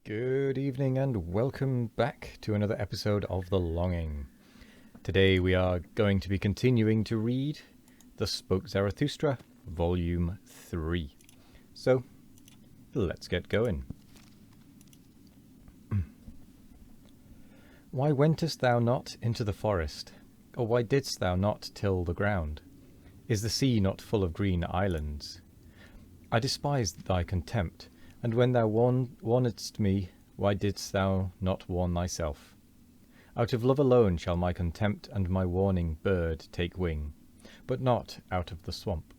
Good evening and welcome back to another episode of The Longing. Today we are going to be continuing to read Thus Spoke Zarathustra, Volume 3. So, let's get going. Why wentest thou not into the forest, or why didst thou not till the ground? Is the sea not full of green islands? I despised thy contempt, and when thou warnedst me, why didst thou not warn thyself? Out of love alone shall my contempt and my warning bird take wing, but not out of the swamp.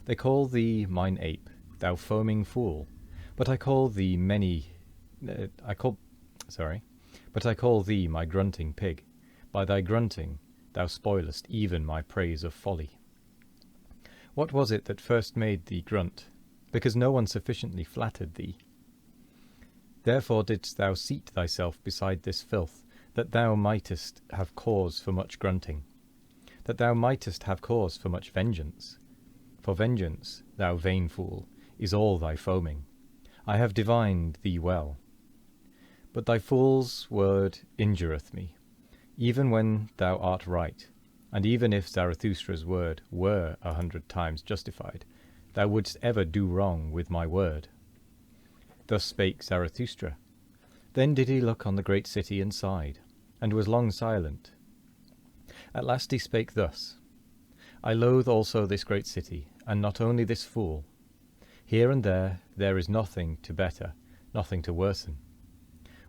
They call thee mine ape, thou foaming fool, but I call thee my grunting pig. By thy grunting thou spoilest even my praise of folly. What was it that first made thee grunt? Because no one sufficiently flattered thee. Therefore didst thou seat thyself beside this filth, that thou mightest have cause for much grunting, that thou mightest have cause for much vengeance. For vengeance, thou vain fool, is all thy foaming. I have divined thee well. But thy fool's word injureth me, even when thou art right, and even if Zarathustra's word were 100 times justified, thou wouldst ever do wrong with my word. Thus spake Zarathustra. Then did he look on the great city and sighed, and was long silent. At last he spake thus. I loathe also this great city, and not only this fool. Here and there is nothing to better, nothing to worsen.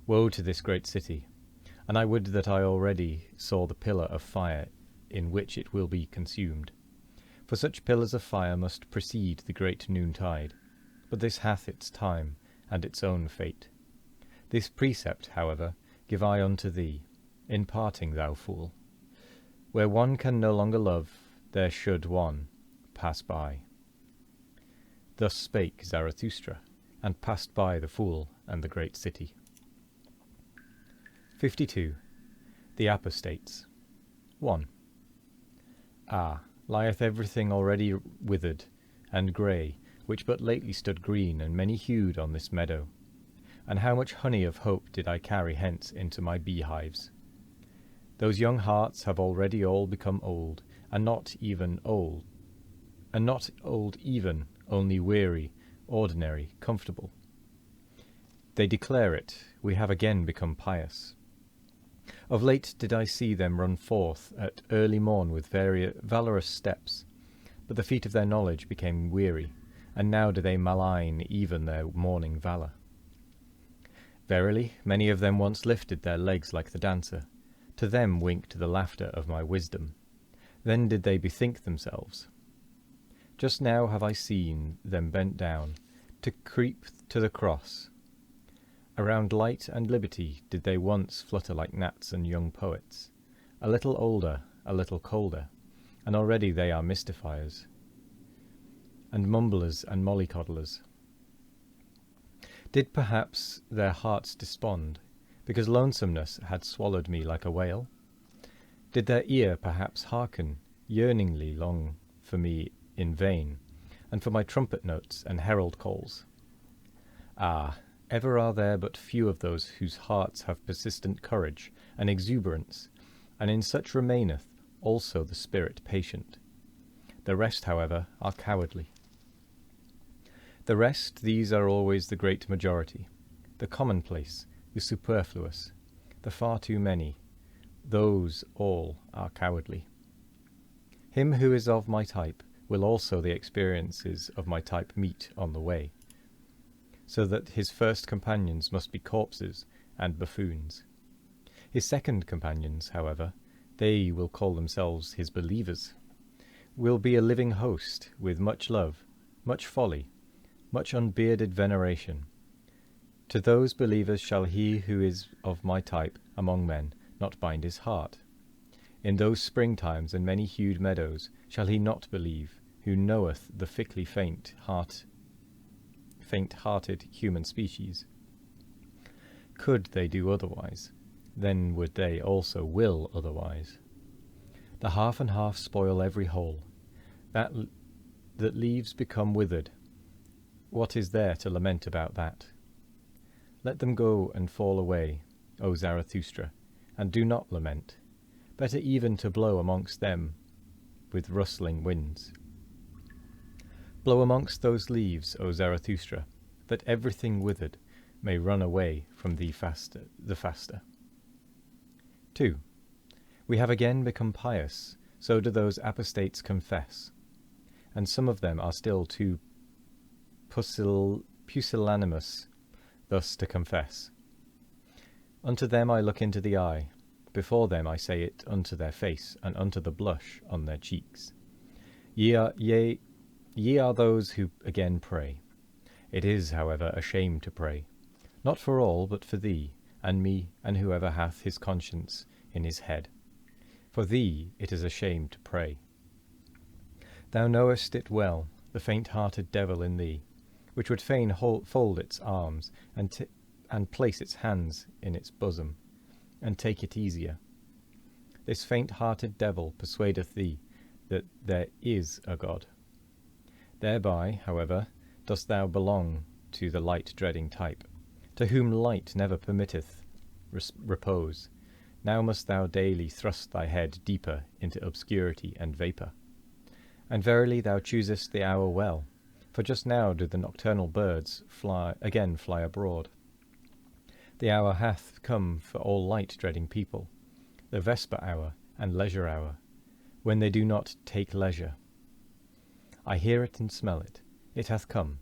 Woe to this great city, and I would that I already saw the pillar of fire in which it will be consumed. For such pillars of fire must precede the great noontide, but this hath its time and its own fate. This precept, however, give I unto thee, in parting, thou fool. Where one can no longer love, there should one pass by. Thus spake Zarathustra, and passed by the fool and the great city. 52. The Apostates. 1. Ah, lieth everything already withered and grey, which but lately stood green and many-hued on this meadow. And how much honey of hope did I carry hence into my beehives! Those young hearts have already all become old, and not old even, only weary, ordinary, comfortable. They declare it, we have again become pious. Of late did I see them run forth at early morn with valorous steps, but the feet of their knowledge became weary, and now do they malign even their morning valour. Verily, many of them once lifted their legs like the dancer. To them winked the laughter of my wisdom. Then did they bethink themselves. Just now have I seen them bent down, to creep to the cross. Around light and liberty did they once flutter like gnats and young poets. A little older, a little colder, and already they are mystifiers, and mumblers and mollycoddlers. Did perhaps their hearts despond, because lonesomeness had swallowed me like a whale? Did their ear perhaps hearken, yearningly long for me in vain, and for my trumpet notes and herald calls? Ah, ever are there but few of those whose hearts have persistent courage and exuberance, and in such remaineth also the spirit patient. The rest, however, are cowardly. The rest, these are always the great majority, the commonplace, the superfluous, the far too many. Those all are cowardly. Him who is of my type will also the experiences of my type meet on the way, so that his first companions must be corpses and buffoons. His second companions, however, they will call themselves his believers, will be a living host with much love, much folly, much unbearded veneration. To those believers shall he who is of my type among men not bind his heart. In those springtimes and many-hued meadows shall he not believe, who knoweth the fickly faint-hearted human species. Could they do otherwise, then would they also will otherwise. The half and half spoil every whole. That leaves become withered. What is there to lament about that? Let them go and fall away, O Zarathustra, and do not lament. Better even to blow amongst them with rustling winds. Blow amongst those leaves, O Zarathustra, that everything withered may run away from thee the faster. 2. We have again become pious, so do those apostates confess, and some of them are still too pusillanimous thus to confess. Unto them I look into the eye, before them I say it unto their face, and unto the blush on their cheeks. Ye are those who again pray. It is, however, a shame to pray, not for all, but for thee, and me, and whoever hath his conscience in his head. For thee it is a shame to pray. Thou knowest it well, the faint-hearted devil in thee, which would fain fold its arms, and place its hands in its bosom, and take it easier. This faint-hearted devil persuadeth thee that there is a God. Thereby, however, dost thou belong to the light-dreading type, to whom light never permitteth repose. Now must thou daily thrust thy head deeper into obscurity and vapour. And verily thou choosest the hour well, for just now do the nocturnal birds again fly abroad. The hour hath come for all light-dreading people, the vesper hour and leisure hour, when they do not take leisure. I hear it and smell it. It hath come,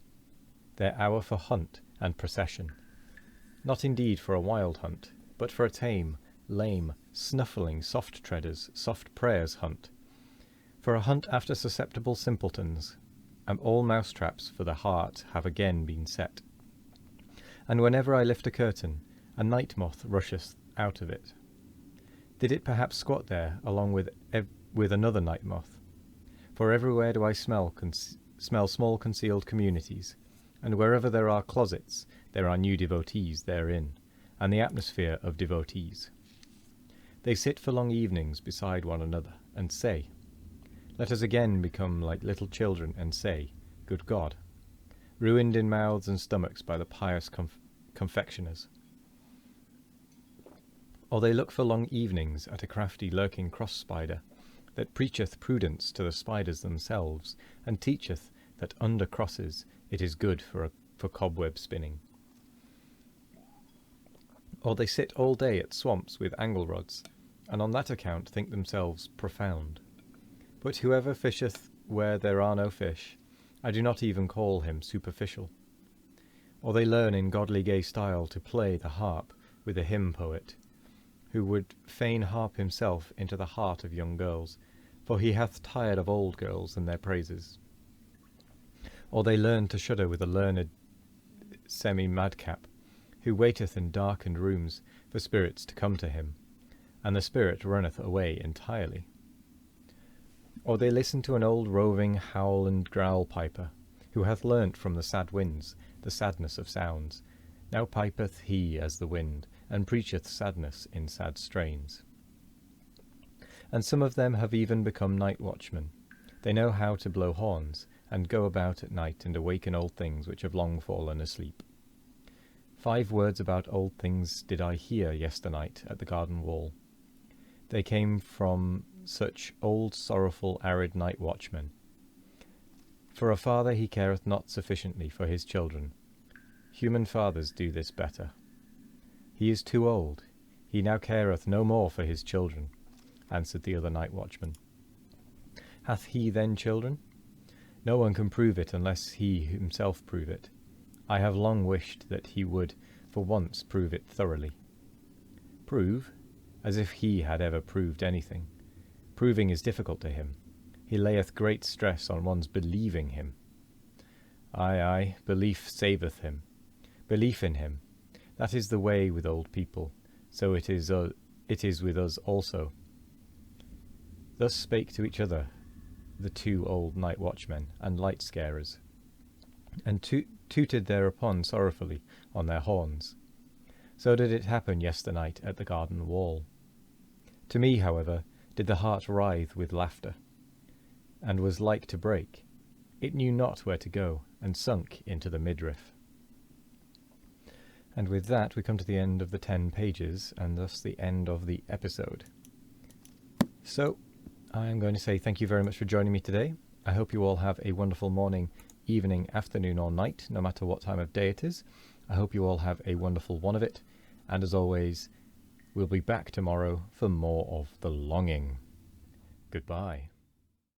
their hour for hunt and procession. Not indeed for a wild hunt, but for a tame, lame, snuffling, soft-treaders, soft prayers hunt. For a hunt after susceptible simpletons, and all mousetraps for the heart have again been set. And whenever I lift a curtain, a night moth rusheth out of it. Did it perhaps squat there along with another night moth? For everywhere do I smell small concealed communities, and wherever there are closets, there are new devotees therein, and the atmosphere of devotees. They sit for long evenings beside one another, and say, Let us again become like little children, and say, Good God, ruined in mouths and stomachs by the pious confectioners. Or they look for long evenings at a crafty lurking cross-spider, that preacheth prudence to the spiders themselves, and teacheth that under crosses it is good for cobweb spinning. Or they sit all day at swamps with angle-rods, and on that account think themselves profound. But whoever fisheth where there are no fish, I do not even call him superficial. Or they learn in godly gay style to play the harp with a hymn poet, who would fain harp himself into the heart of young girls, for he hath tired of old girls and their praises. Or they learn to shudder with a learned semi-madcap, who waiteth in darkened rooms for spirits to come to him, and the spirit runneth away entirely. Or they listen to an old roving howl and growl piper, who hath learnt from the sad winds the sadness of sounds. Now pipeth he as the wind, and preacheth sadness in sad strains. And some of them have even become night watchmen. They know how to blow horns, and go about at night and awaken old things which have long fallen asleep. 5 words about old things did I hear yesternight at the garden wall. They came from such old sorrowful arid night watchmen. For a father he careth not sufficiently for his children. Human fathers do this better. He is too old. He now careth no more for his children, answered the other night watchman. Hath he then children? No one can prove it unless he himself prove it. I have long wished that he would for once prove it thoroughly. Prove? As if he had ever proved anything. Proving is difficult to him. He layeth great stress on one's believing him. Ay, belief saveth him. Belief in him. That is the way with old people, so it is with us also. Thus spake to each other the 2 old night watchmen and light scarers, and tooted thereupon sorrowfully on their horns. So did it happen yesternight at the garden wall. To me, however, did the heart writhe with laughter, and was like to break. It knew not where to go, and sunk into the midriff. And with that, we come to the end of the 10 pages, and thus the end of the episode. So, I'm going to say thank you very much for joining me today. I hope you all have a wonderful morning, evening, afternoon, or night, no matter what time of day it is. I hope you all have a wonderful one of it. And as always, we'll be back tomorrow for more of The Longing. Goodbye.